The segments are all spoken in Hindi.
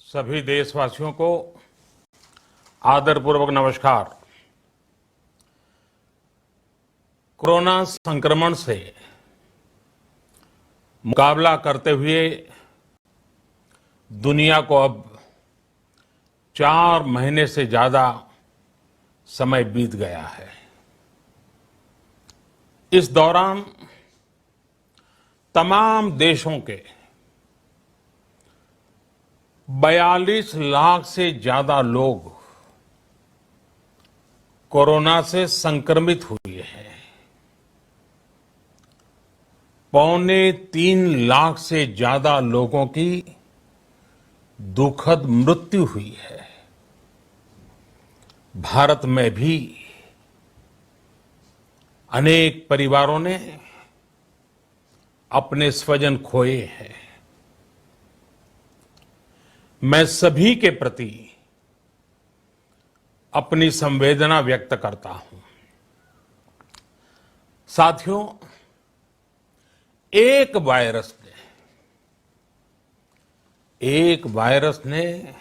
सभी देशवासियों को आदरपूर्वक नमस्कार। कोरोना संक्रमण से मुकाबला करते हुए दुनिया को अब 4 महीने से ज्यादा समय बीत गया है। इस दौरान तमाम देशों के 42 लाख से ज्यादा लोग कोरोना से संक्रमित हुए हैं। 2.25 लाख से ज्यादा लोगों की दुखद मृत्यु हुई है। भारत में भी अनेक परिवारों ने अपने स्वजन खोए हैं। मैं सभी के प्रति अपनी संवेदना व्यक्त करता हूं। साथियों, एक वायरस ने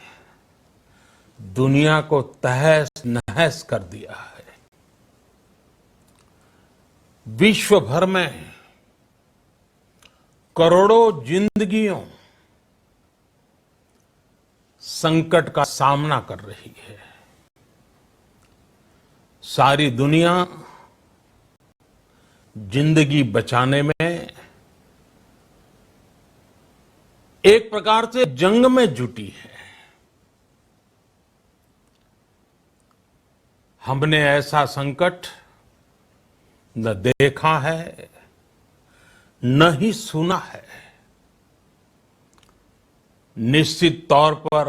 दुनिया को तहस नहस कर दिया है। विश्व भर में करोड़ों जिंदगियों संकट का सामना कर रही है। सारी दुनिया जिंदगी बचाने में एक प्रकार से जंग में जुटी है। हमने ऐसा संकट न देखा है, न ही सुना है। निश्चित तौर पर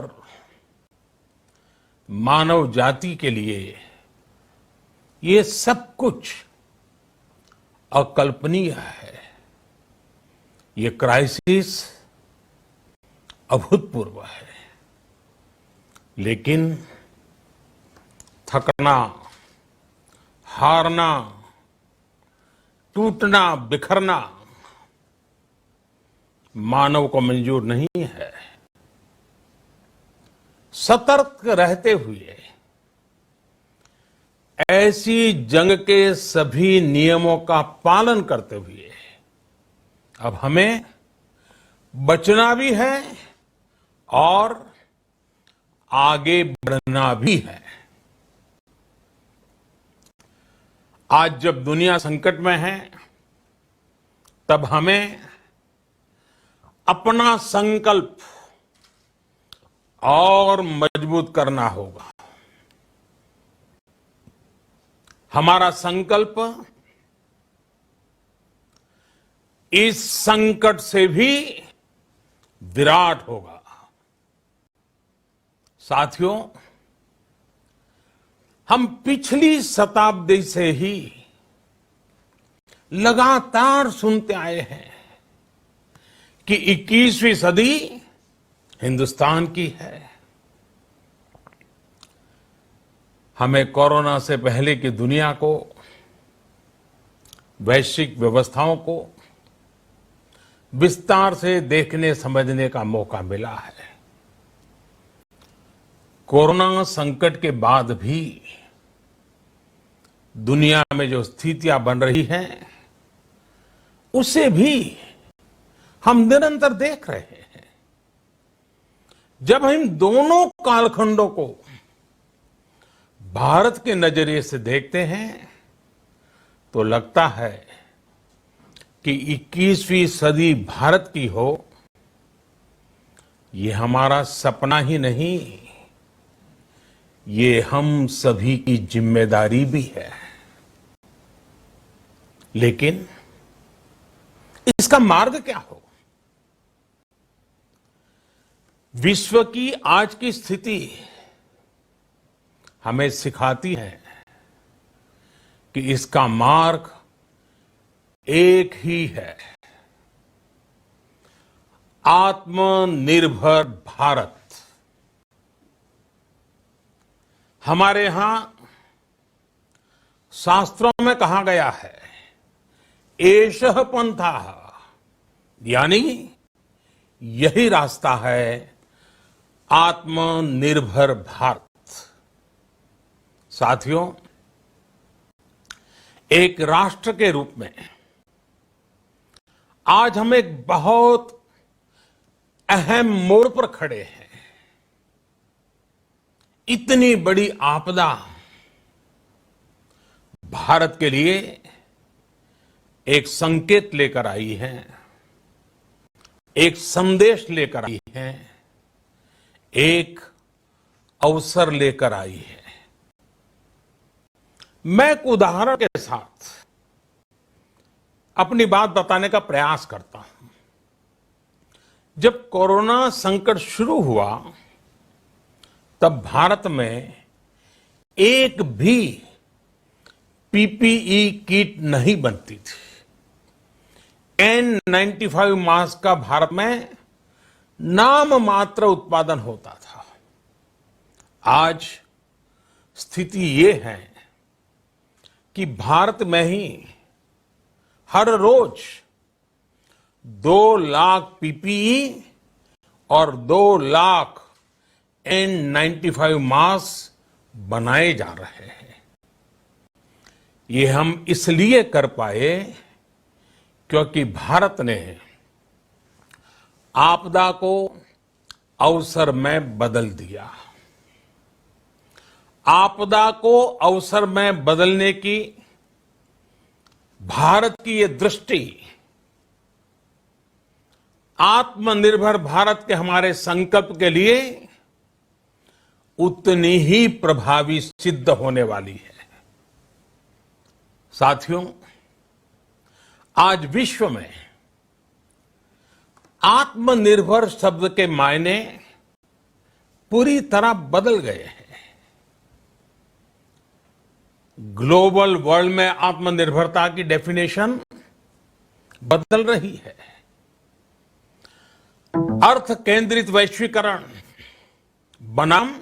मानव जाति के लिए ये सब कुछ अकल्पनीय है। ये क्राइसिस अभूतपूर्व है। लेकिन थकना, हारना, टूटना, बिखरना मानव को मंजूर नहीं है। सतर्क रहते हुए ऐसी जंग के सभी नियमों का पालन करते हुए अब हमें बचना भी है और आगे बढ़ना भी है। आज जब दुनिया संकट में है, तब हमें अपना संकल्प और मजबूत करना होगा। हमारा संकल्प इस संकट से भी विराट होगा। साथियों, हम पिछली शताब्दी से ही लगातार सुनते आए हैं कि 21वीं सदी हिंदुस्तान की है। हमें कोरोना से पहले की दुनिया को, वैश्विक व्यवस्थाओं को विस्तार से देखने समझने का मौका मिला है। कोरोना संकट के बाद भी दुनिया में जो स्थितियां बन रही हैं, उसे भी हम निरंतर देख रहे हैं। जब हम दोनों कालखंडों को भारत के नजरिए से देखते हैं, तो लगता है कि 21वीं सदी भारत की हो, ये हमारा सपना ही नहीं, ये हम सभी की जिम्मेदारी भी है। लेकिन इसका मार्ग क्या हो? विश्व की आज की स्थिति हमें सिखाती है कि इसका मार्ग एक ही है, आत्मनिर्भर भारत। हमारे यहां शास्त्रों में कहा गया है, एषः पंथः, यानी यही रास्ता है आत्मनिर्भर भारत। साथियों, एक राष्ट्र के रूप में आज हम एक बहुत अहम मोड़ पर खड़े हैं। इतनी बड़ी आपदा भारत के लिए एक संकेत लेकर आई है, एक संदेश लेकर आई है, एक अवसर लेकर आई है। मैं एक उदाहरण के साथ अपनी बात बताने का प्रयास करता हूं। जब कोरोना संकट शुरू हुआ तब भारत में एक भी पीपीई किट नहीं बनती थी। N95 मास्क का भारत में नाम मात्र उत्पादन होता था। आज स्थिति ये है कि भारत में ही हर रोज 2 लाख पीपीई और 2 लाख N95 मास्क बनाए जा रहे हैं। ये हम इसलिए कर पाए क्योंकि भारत ने आपदा को अवसर में बदल दिया। आपदा को अवसर में बदलने की भारत की ये दृष्टि आत्मनिर्भर भारत के हमारे संकल्प के लिए उतनी ही प्रभावी सिद्ध होने वाली है। साथियों, आज विश्व में आत्मनिर्भर शब्द के मायने पूरी तरह बदल गए हैं। ग्लोबल वर्ल्ड में आत्मनिर्भरता की डेफिनेशन बदल रही है। अर्थ केंद्रित वैश्वीकरण बनाम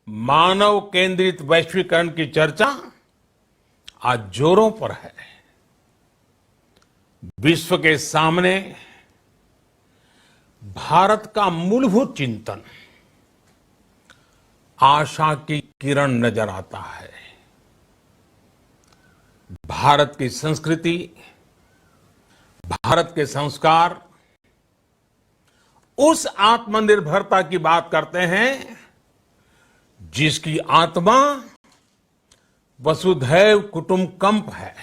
मानव केंद्रित वैश्वीकरण की चर्चा आज जोरों पर है। विश्व के सामने भारत का मूलभूत चिंतन आशा की किरण नजर आता है। भारत की संस्कृति, भारत के संस्कार उस आत्मनिर्भरता की बात करते हैं जिसकी आत्मा वसुधैव कुटुंबकम है।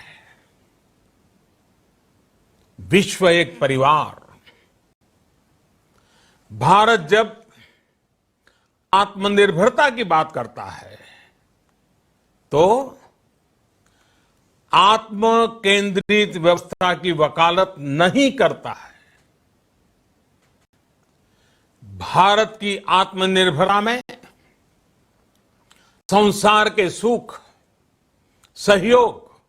विश्व एक परिवार। भारत जब आत्मनिर्भरता की बात करता है तो आत्म केंद्रित व्यवस्था की वकालत नहीं करता है। भारत की आत्मनिर्भरता में संसार के सुख, सहयोग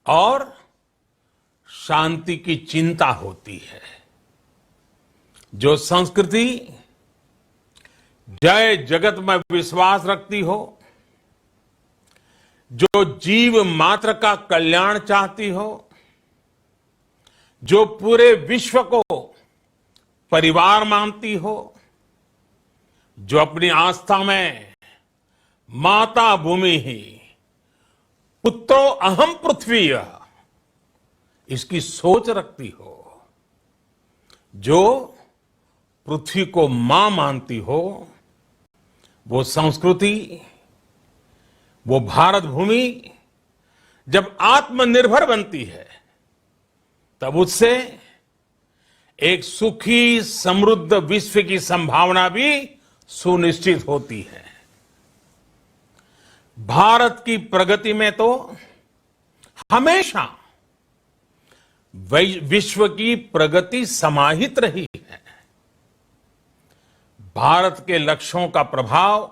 और शांति की चिंता होती है। जो संस्कृति जय जगत में विश्वास रखती हो, जो जीव मात्र का कल्याण चाहती हो, जो पूरे विश्व को परिवार मानती हो, जो अपनी आस्था में माता भूमि ही पुत्रो अहम पृथ्वी इसकी सोच रखती हो, जो पृथ्वी को मां मानती हो, वो संस्कृति, वो भारत भूमि जब आत्मनिर्भर बनती है तब उससे एक सुखी समृद्ध विश्व की संभावना भी सुनिश्चित होती है। भारत की प्रगति में तो हमेशा विश्व की प्रगति समाहित रही है। भारत के लक्ष्यों का प्रभाव,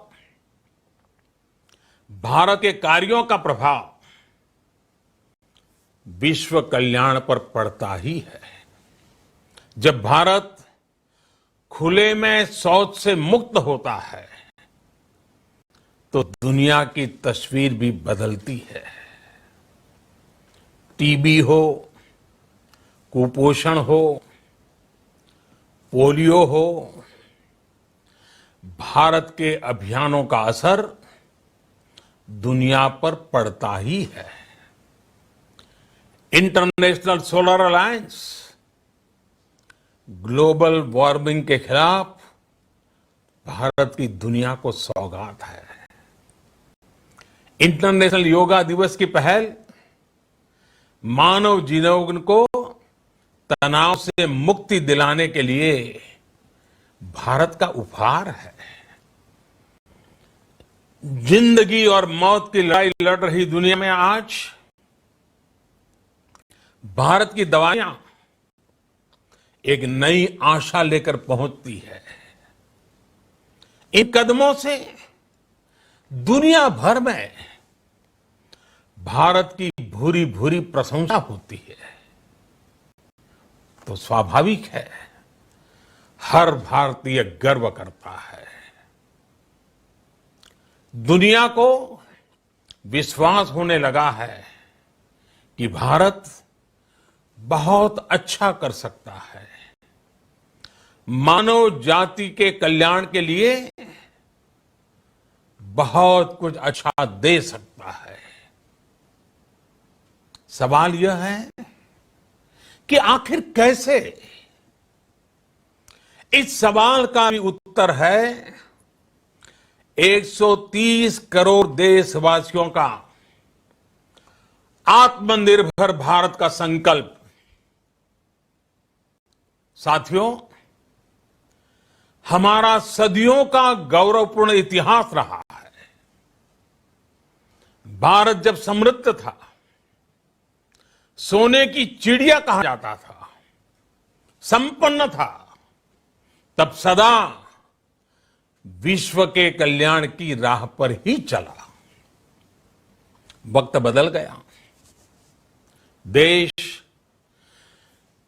भारत के कार्यों का प्रभाव विश्व कल्याण पर पड़ता ही है। जब भारत खुले में शौच से मुक्त होता है तो दुनिया की तस्वीर भी बदलती है। टीबी हो, कुपोषण हो, पोलियो हो, भारत के अभियानों का असर दुनिया पर पड़ता ही है। International solar alliance global warming के खिलाफ भारत की दुनिया को सौगात है। इंटरनेशनल योगा दिवस की पहल मानव जीवन को तनाव से मुक्ति दिलाने के लिए भारत का उपहार है। जिंदगी और मौत की लड़ाई लड़ रही दुनिया में आज भारत की दवाइयां एक नई आशा लेकर पहुंचती है। इन कदमों से दुनिया भर में भारत की भूरी भूरी प्रशंसा होती है। तो स्वाभाविक है, हर भारतीय गर्व करता है। दुनिया को विश्वास होने लगा है कि भारत बहुत अच्छा कर सकता है, मानव जाति के कल्याण के लिए बहुत कुछ अच्छा दे सकता है। सवाल यह है कि आखिर कैसे? इस सवाल का भी उत्तर है 130 करोड़ देशवासियों का आत्मनिर्भर भारत का संकल्प। साथियों, हमारा सदियों का गौरवपूर्ण इतिहास रहा है। भारत जब समृद्ध था, सोने की चिड़िया कहा जाता था, संपन्न था, तब सदा विश्व के कल्याण की राह पर ही चला। वक्त बदल गया, देश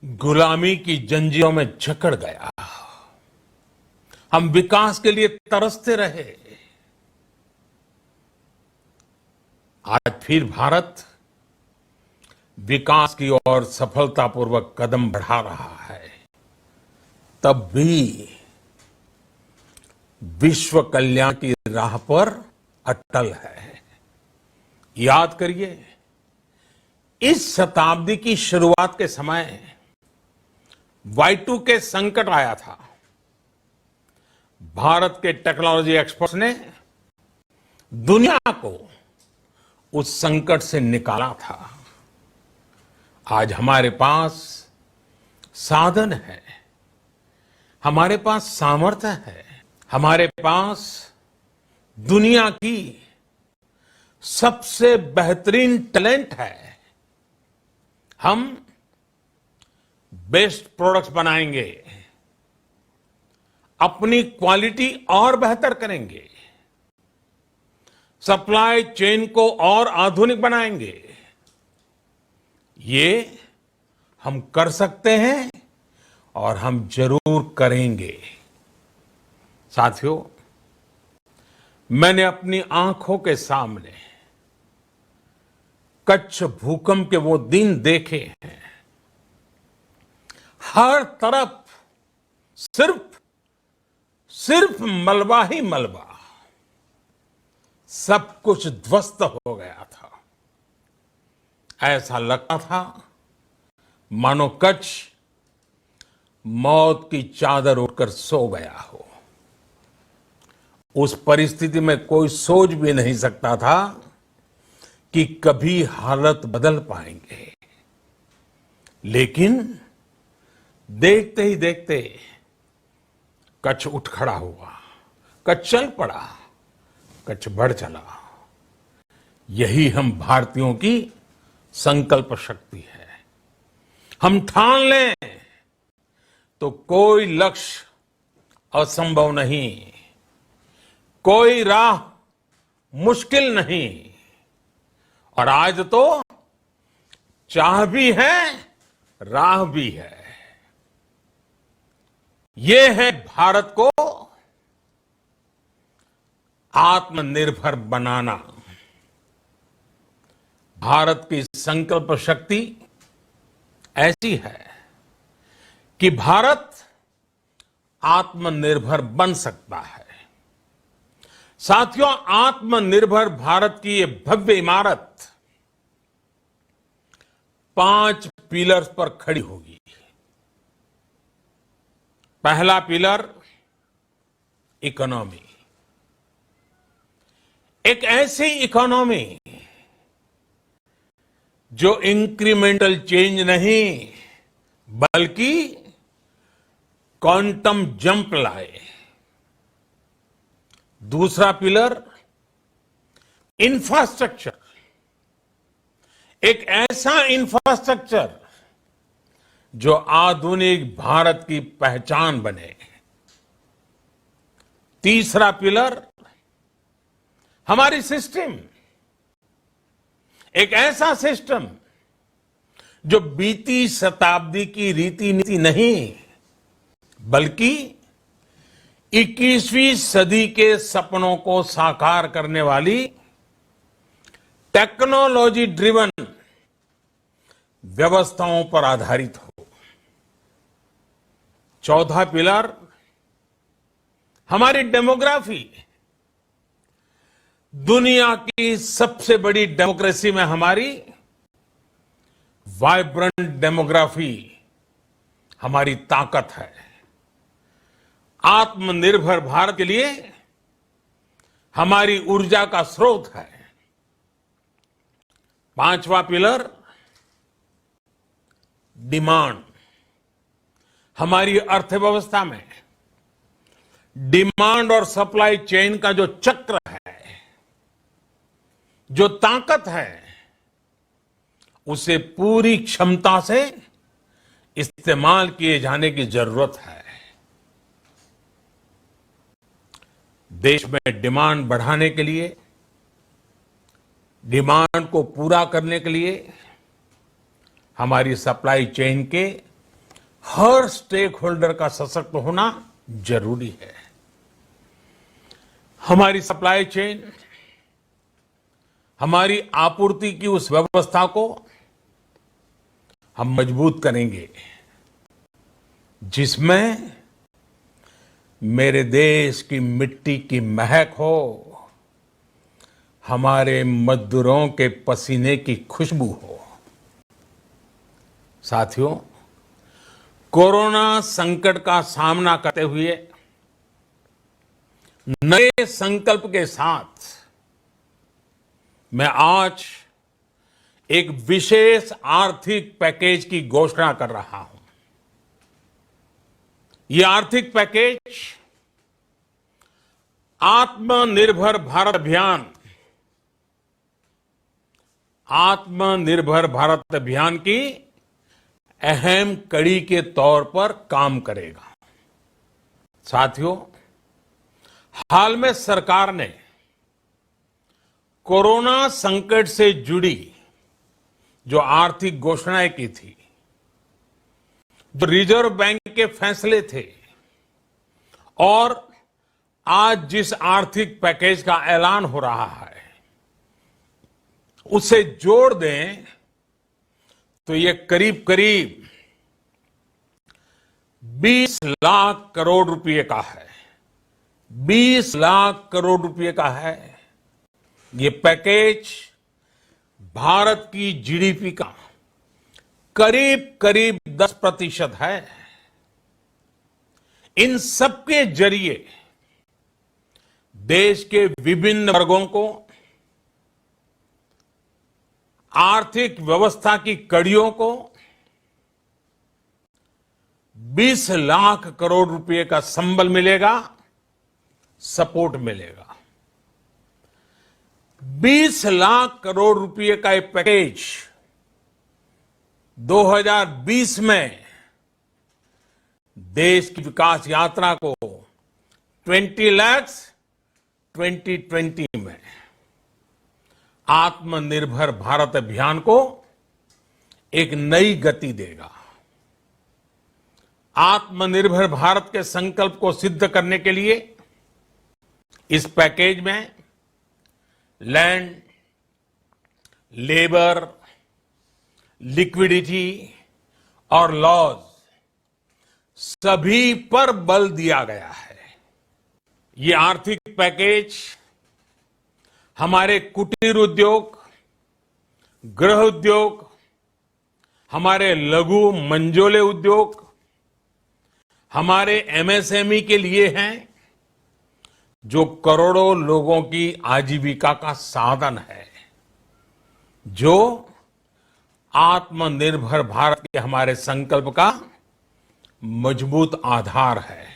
गुलामी की जंजीरों में जकड़ गया। हम विकास के लिए तरसते रहे। आज फिर भारत विकास की ओर सफलतापूर्वक कदम बढ़ा रहा है। तब भी विश्व कल्याण की राह पर अटल है। याद करिए, इस शताब्दी की शुरुआत के समय Y2K संकट आया था। भारत के टेक्नोलॉजी एक्सपर्ट्स ने दुनिया को उस संकट से निकाला था। आज हमारे पास साधन है, हमारे पास सामर्थ्य है, हमारे पास दुनिया की सबसे बेहतरीन टैलेंट है। हम बेस्ट प्रोडक्ट्स बनाएंगे, अपनी क्वालिटी और बेहतर करेंगे, सप्लाई चेन को और आधुनिक बनाएंगे। ये हम कर सकते हैं और हम जरूर करेंगे। साथियों, मैंने अपनी आंखों के सामने कच्छ भूकंप के वो दिन देखे हैं। हर तरफ सिर्फ मलबा ही मलबा, सब कुछ ध्वस्त हो गया था। ऐसा लगता था मानो कच्छ मौत की चादर ओढ़कर सो गया हो। उस परिस्थिति में कोई सोच भी नहीं सकता था कि कभी हालत बदल पाएंगे। लेकिन देखते ही देखते कच्छ उठ खड़ा हुआ, कच्छ चल पड़ा, कच्छ बढ़ चला। यही हम भारतीयों की संकल्प शक्ति है। हम ठान लें तो कोई लक्ष्य असंभव नहीं, कोई राह मुश्किल नहीं। और आज तो चाह भी है, राह भी है। ये है भारत को आत्मनिर्भर बनाना। भारत की संकल्प शक्ति ऐसी है कि भारत आत्मनिर्भर बन सकता है। साथियों, आत्मनिर्भर भारत की ये भव्य इमारत 5 पिलर्स पर खड़ी होगी। पहला पिलर इकोनॉमी। एक ऐसी इकोनॉमी जो इंक्रीमेंटल चेंज नहीं बल्कि क्वांटम जंप लाए। दूसरा पिलर इंफ्रास्ट्रक्चर। एक ऐसा इंफ्रास्ट्रक्चर जो आधुनिक भारत की पहचान बने। तीसरा पिलर हमारी सिस्टम। एक ऐसा सिस्टम जो बीती शताब्दी की रीति नीति नहीं बल्कि 21वीं सदी के सपनों को साकार करने वाली टेक्नोलॉजी ड्रिवन व्यवस्थाओं पर आधारित हो। चौथा पिलर हमारी डेमोग्राफी। दुनिया की सबसे बड़ी डेमोक्रेसी में हमारी वाइब्रेंट डेमोग्राफी हमारी ताकत है। आत्मनिर्भर भारत के लिए हमारी ऊर्जा का स्रोत है। पांचवा पिलर डिमांड। हमारी अर्थव्यवस्था में डिमांड और सप्लाई चेन का जो चक्र है, जो ताकत है, उसे पूरी क्षमता से इस्तेमाल किए जाने की जरूरत है। देश में डिमांड बढ़ाने के लिए, डिमांड को पूरा करने के लिए हमारी सप्लाई चेन के हर स्टेक होल्डर का सशक्त होना जरूरी है। हमारी सप्लाई चेन, हमारी आपूर्ति की उस व्यवस्था को हम मजबूत करेंगे जिसमें मेरे देश की मिट्टी की महक हो, हमारे मजदूरों के पसीने की खुशबू हो। साथियों, कोरोना संकट का सामना करते हुए नए संकल्प के साथ मैं आज एक विशेष आर्थिक पैकेज की घोषणा कर रहा हूं। ये आर्थिक पैकेज आत्मनिर्भर भारत अभियान, आत्मनिर्भर भारत अभियान की अहम कड़ी के तौर पर काम करेगा। साथियों, हाल में सरकार ने कोरोना संकट से जुड़ी जो आर्थिक घोषणाएं की थी, जो रिजर्व बैंक के फैसले थे और आज जिस आर्थिक पैकेज का ऐलान हो रहा है, उसे जोड़ दें तो ये करीब करीब 20 लाख करोड़ रुपए का है। 20 लाख करोड़ रुपए का है। ये पैकेज भारत की जीडीपी का करीब करीब 10% है। इन सबके जरिए देश के विभिन्न वर्गों को आर्थिक व्यवस्था की कड़ियों को 20 लाख करोड़ रुपए का संबल मिलेगा, सपोर्ट मिलेगा। 20 लाख करोड़ रुपए का एक पैकेज 2020 में देश की विकास यात्रा को 20 लाख 2020 में आत्मनिर्भर भारत अभियान को एक नई गति देगा। आत्मनिर्भर भारत के संकल्प को सिद्ध करने के लिए इस पैकेज में लैंड, लेबर, लिक्विडिटी और लॉज सभी पर बल दिया गया है। ये आर्थिक पैकेज हमारे कुटीर उद्योग, गृह उद्योग, हमारे लघु मंझोले उद्योग, हमारे एमएसएमई के लिए हैं, जो करोड़ों लोगों की आजीविका का साधन है, जो आत्मनिर्भर भारत के हमारे संकल्प का मजबूत आधार है।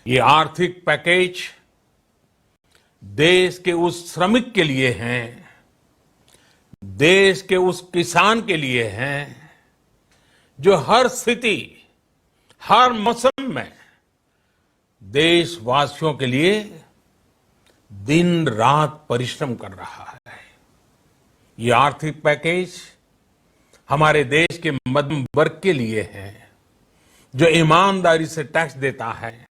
ये आर्थिक पैकेज देश के उस श्रमिक के लिए हैं, देश के उस किसान के लिए हैं, जो हर स्थिति, हर मौसम में देशवासियों के लिए दिन रात परिश्रम कर रहा है। ये आर्थिक पैकेज हमारे देश के मध्यम वर्ग के लिए है, जो ईमानदारी से टैक्स देता है,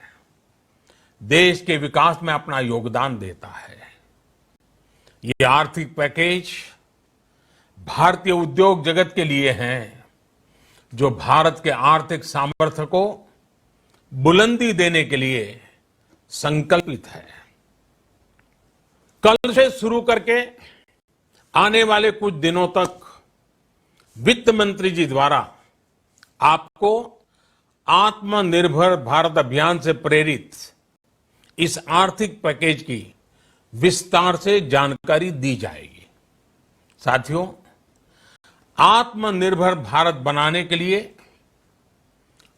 देश के विकास में अपना योगदान देता है। ये आर्थिक पैकेज भारतीय उद्योग जगत के लिए हैं, जो भारत के आर्थिक सामर्थ्य को बुलंदी देने के लिए संकल्पित है। कल से शुरू करके आने वाले कुछ दिनों तक वित्त मंत्री जी द्वारा आपको आत्मनिर्भर भारत अभियान से प्रेरित इस आर्थिक पैकेज की विस्तार से जानकारी दी जाएगी। साथियों, आत्मनिर्भर भारत बनाने के लिए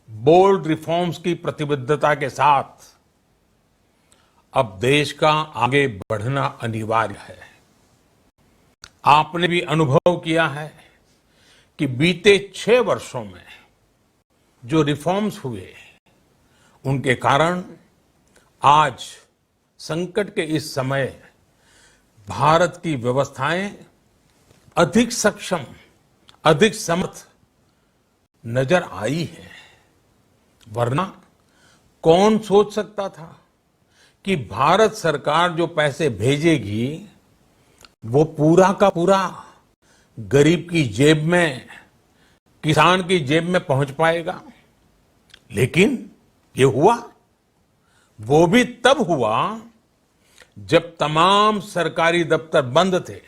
बोल्ड रिफॉर्म्स की प्रतिबद्धता के साथ अब देश का आगे बढ़ना अनिवार्य है। आपने भी अनुभव किया है कि बीते 6 वर्षों में जो रिफॉर्म्स हुए, उनके कारण आज संकट के इस समय भारत की व्यवस्थाएं अधिक सक्षम, अधिक समर्थ नजर आई है। वरना कौन सोच सकता था कि भारत सरकार जो पैसे भेजेगी वो पूरा का पूरा गरीब की जेब में, किसान की जेब में पहुंच पाएगा। लेकिन ये हुआ, वो भी तब हुआ जब तमाम सरकारी दफ्तर बंद थे,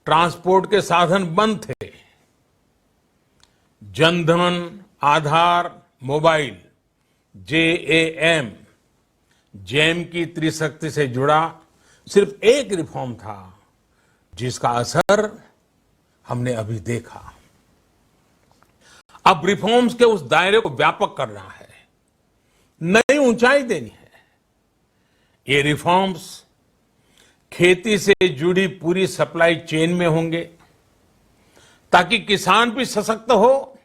ट्रांसपोर्ट के साधन बंद थे, जनधन, आधार, मोबाइल, जेएएम, जैम की त्रिशक्ति से जुड़ा सिर्फ एक रिफॉर्म था, जिसका असर हमने अभी देखा। अब रिफॉर्म्स के उस दायरे को व्यापक करना है, नई ऊंचाई देनी है। ये रिफॉर्म्स खेती से जुड़ी पूरी सप्लाई चेन में होंगे, ताकि किसान भी सशक्त हो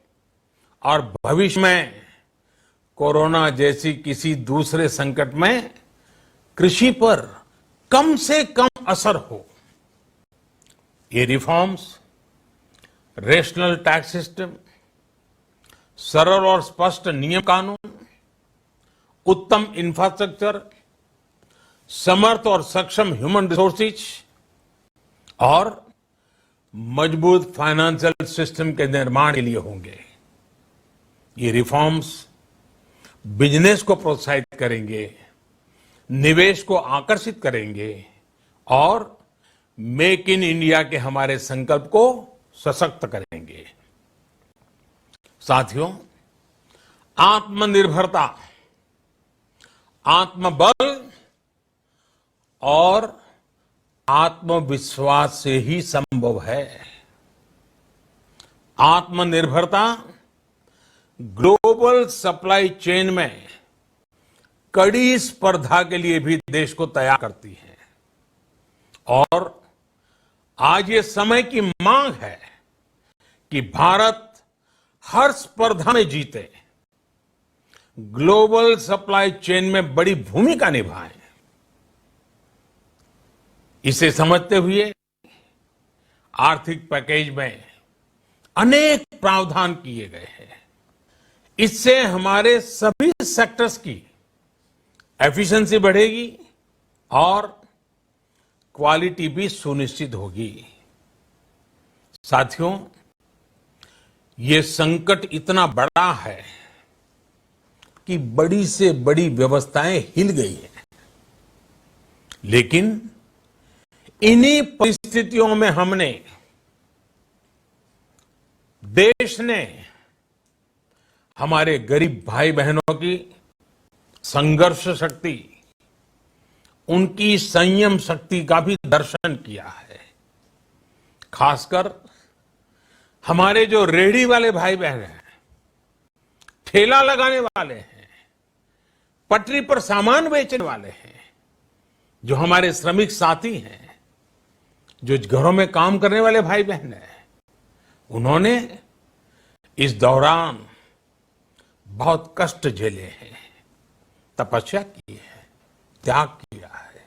और भविष्य में कोरोना जैसी किसी दूसरे संकट में कृषि पर कम से कम असर हो। ये रिफॉर्म्स रेशनल टैक्स सिस्टम, सरल और स्पष्ट नियम कानून, उत्तम इंफ्रास्ट्रक्चर, समर्थ और सक्षम ह्यूमन रिसोर्सेज और मजबूत फाइनेंशियल सिस्टम के निर्माण के लिए होंगे। ये रिफॉर्म्स बिजनेस को प्रोत्साहित करेंगे, निवेश को आकर्षित करेंगे और मेक इन इंडिया के हमारे संकल्प को सशक्त करेंगे। साथियों, आत्मनिर्भरता, आत्मबल और आत्मविश्वास से ही संभव है। आत्मनिर्भरता ग्लोबल सप्लाई चेन में कड़ी स्पर्धा के लिए भी देश को तैयार करती है और आज ये समय की मांग है कि भारत हर स्पर्धा में जीते, ग्लोबल सप्लाई चेन में बड़ी भूमिका निभाए। इसे समझते हुए आर्थिक पैकेज में अनेक प्रावधान किए गए हैं। इससे हमारे सभी सेक्टर्स की एफिशिएंसी बढ़ेगी और क्वालिटी भी सुनिश्चित होगी। साथियों, ये संकट इतना बड़ा है कि बड़ी से बड़ी व्यवस्थाएं हिल गई हैं। लेकिन इन्हीं परिस्थितियों में हमने, देश ने हमारे गरीब भाई बहनों की संघर्ष शक्ति, उनकी संयम शक्ति का भी दर्शन किया है। खासकर हमारे जो रेहड़ी वाले भाई बहन हैं, ठेला लगाने वाले हैं, पटरी पर सामान बेचने वाले हैं, जो हमारे श्रमिक साथी हैं, जो घरों में काम करने वाले भाई बहन हैं, उन्होंने इस दौरान बहुत कष्ट झेले हैं, तपस्या की है, त्याग किया है।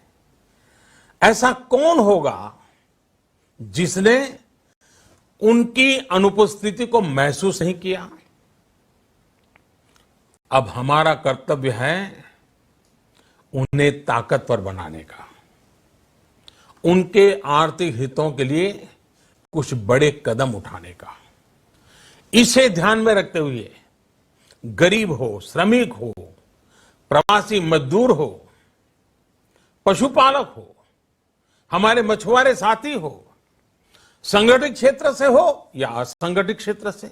ऐसा कौन होगा जिसने उनकी अनुपस्थिति को महसूस नहीं किया? अब हमारा कर्तव्य है उन्हें ताकतवर बनाने का, उनके आर्थिक हितों के लिए कुछ बड़े कदम उठाने का। इसे ध्यान में रखते हुए गरीब हो, श्रमिक हो, प्रवासी मजदूर हो, पशुपालक हो, हमारे मछुआरे साथी हो, संगठित क्षेत्र से हो या असंगठित क्षेत्र से,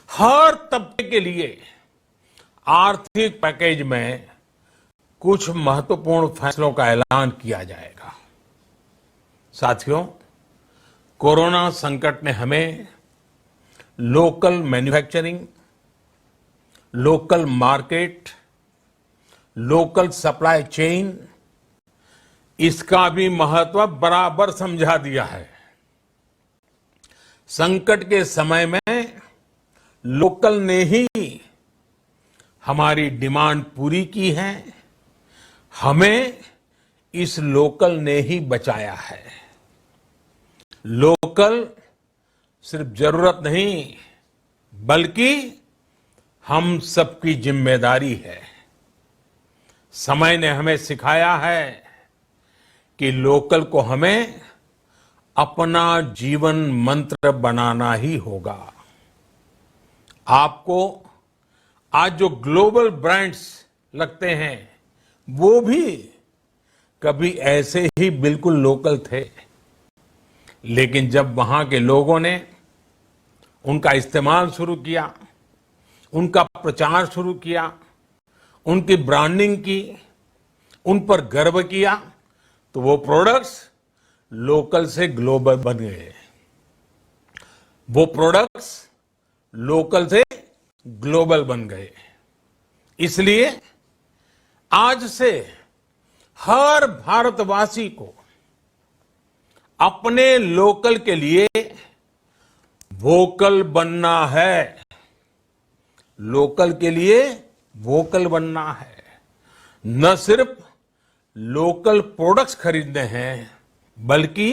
हर तबके के लिए आर्थिक पैकेज में कुछ महत्वपूर्ण फैसलों का ऐलान किया जाएगा। साथियों, कोरोना संकट ने हमें local manufacturing, local market, local supply chain, इसका भी महत्व बराबर समझा दिया है। संकट के समय में लोकल ने ही हमारी डिमांड पूरी की है, हमें इस लोकल ने ही बचाया है। लोकल सिर्फ जरूरत नहीं, बल्कि हम सबकी जिम्मेदारी है। समय ने हमें सिखाया है कि लोकल को हमें अपना जीवन मंत्र बनाना ही होगा। आपको आज जो ग्लोबल ब्रांड्स लगते हैं, वो भी कभी ऐसे ही बिल्कुल लोकल थे, लेकिन जब वहां के लोगों ने उनका इस्तेमाल शुरू किया, उनका प्रचार शुरू किया, उनकी ब्रांडिंग की, उन पर गर्व किया, तो वो प्रोडक्ट्स लोकल से ग्लोबल बन गए। वो प्रोडक्ट्स लोकल से ग्लोबल बन गए। इसलिए आज से हर भारतवासी को अपने लोकल के लिए वोकल बनना है। लोकल के लिए वोकल बनना है। न सिर्फ लोकल प्रोडक्ट्स खरीदने हैं, बल्कि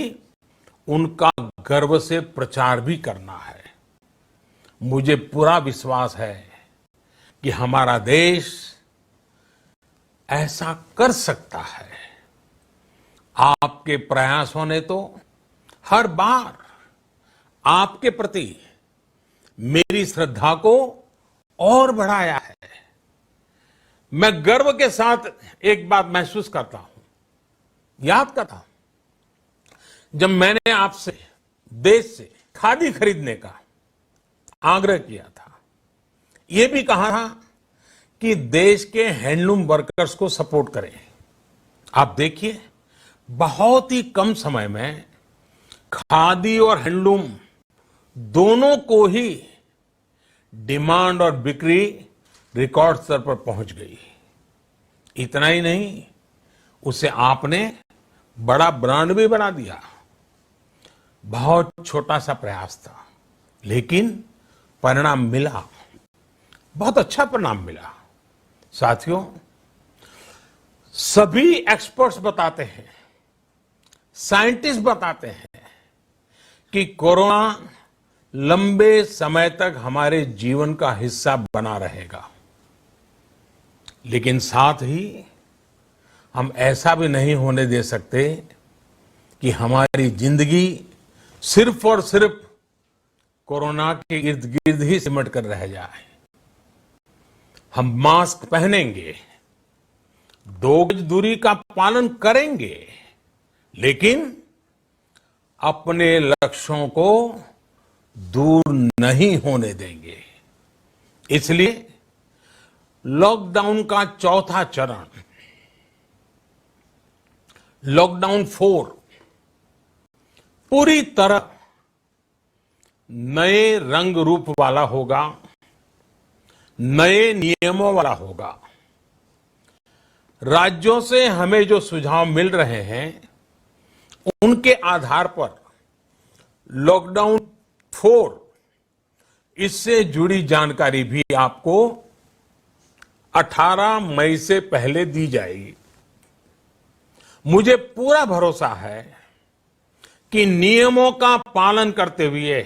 उनका गर्व से प्रचार भी करना है। मुझे पूरा विश्वास है कि हमारा देश ऐसा कर सकता है। आपके प्रयासों ने तो हर बार आपके प्रति मेरी श्रद्धा को और बढ़ाया है। मैं गर्व के साथ एक बात महसूस करता हूं, याद करता हूं, जब मैंने आपसे देश से खादी खरीदने का आग्रह किया था, यह भी कहा था कि देश के हैंडलूम वर्कर्स को सपोर्ट करें। आप देखिए, बहुत ही कम समय में खादी और हैंडलूम दोनों को ही डिमांड और बिक्री रिकॉर्ड स्तर पर पहुंच गई। इतना ही नहीं, उसे आपने बड़ा ब्रांड भी बना दिया। बहुत छोटा सा प्रयास था, लेकिन परिणाम मिला, बहुत अच्छा परिणाम मिला। साथियों, सभी एक्सपर्ट्स बताते हैं, साइंटिस्ट बताते हैं कि कोरोना लंबे समय तक हमारे जीवन का हिस्सा बना रहेगा। लेकिन साथ ही हम ऐसा भी नहीं होने दे सकते कि हमारी जिंदगी सिर्फ और सिर्फ कोरोना के इर्द गिर्द ही सिमट कर रह जाए। हम मास्क पहनेंगे, 2 गज दूरी का पालन करेंगे, लेकिन अपने लक्ष्यों को दूर नहीं होने देंगे। इसलिए लॉकडाउन का चौथा चरण, लॉकडाउन 4, पूरी तरह नए रंग रूप वाला होगा, नए नियमों वाला होगा। राज्यों से हमें जो सुझाव मिल रहे हैं, उनके आधार पर लॉकडाउन 4, इससे जुड़ी जानकारी भी आपको 18 मई से पहले दी जाएगी। मुझे पूरा भरोसा है कि नियमों का पालन करते हुए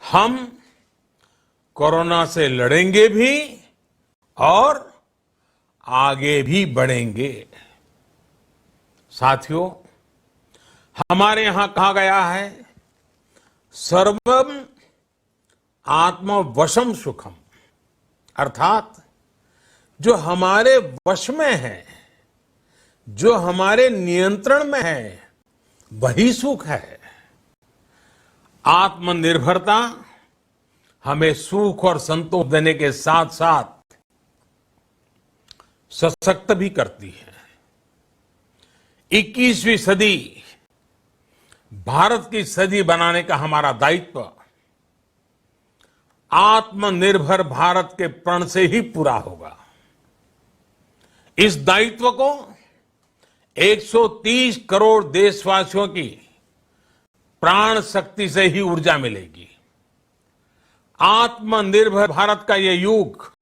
हम कोरोना से लड़ेंगे भी और आगे भी बढ़ेंगे। साथियों, हमारे यहां कहा गया है, सर्वम आत्मवशम सुखम, अर्थात जो हमारे वश में है, जो हमारे नियंत्रण में है, वही सुख है। आत्मनिर्भरता हमें सुख और संतोष देने के साथ साथ सशक्त भी करती है। 21वीं सदी भारत की सदी बनाने का हमारा दायित्व आत्मनिर्भर भारत के प्रण से ही पूरा होगा। इस दायित्व को 130 करोड़ देशवासियों की प्राण शक्ति से ही ऊर्जा मिलेगी। आत्मनिर्भर भारत का ये युग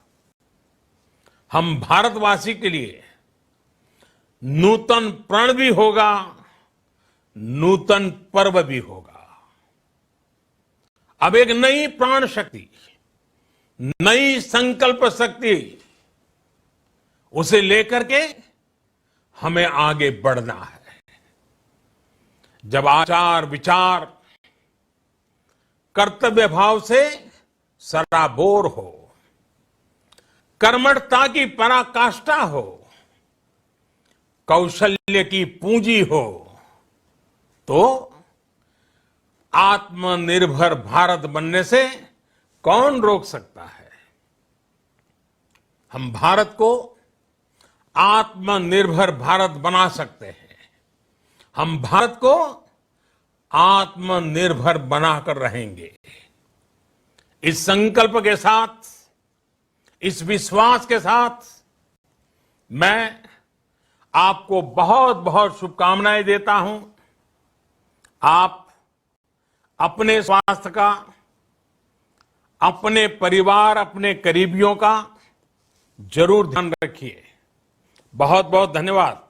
हम भारतवासी के लिए नूतन प्रण भी होगा, नूतन पर्व भी होगा। अब एक नई प्राण शक्ति, नई संकल्प शक्ति, उसे लेकर के हमें आगे बढ़ना है। जब आचार विचार कर्तव्य भाव से सराबोर हो, कर्मठता की पराकाष्ठा हो, कौशल्य की पूंजी हो, तो आत्मनिर्भर भारत बनने से कौन रोक सकता है। हम भारत को आत्मनिर्भर भारत बना सकते हैं। हम भारत को आत्मनिर्भर बनाकर रहेंगे। इस संकल्प के साथ, इस विश्वास के साथ मैं आपको बहुत बहुत शुभकामनाएं देता हूं। आप अपने स्वास्थ्य का, अपने परिवार, अपने करीबियों का जरूर ध्यान रखिए। बहुत बहुत धन्यवाद।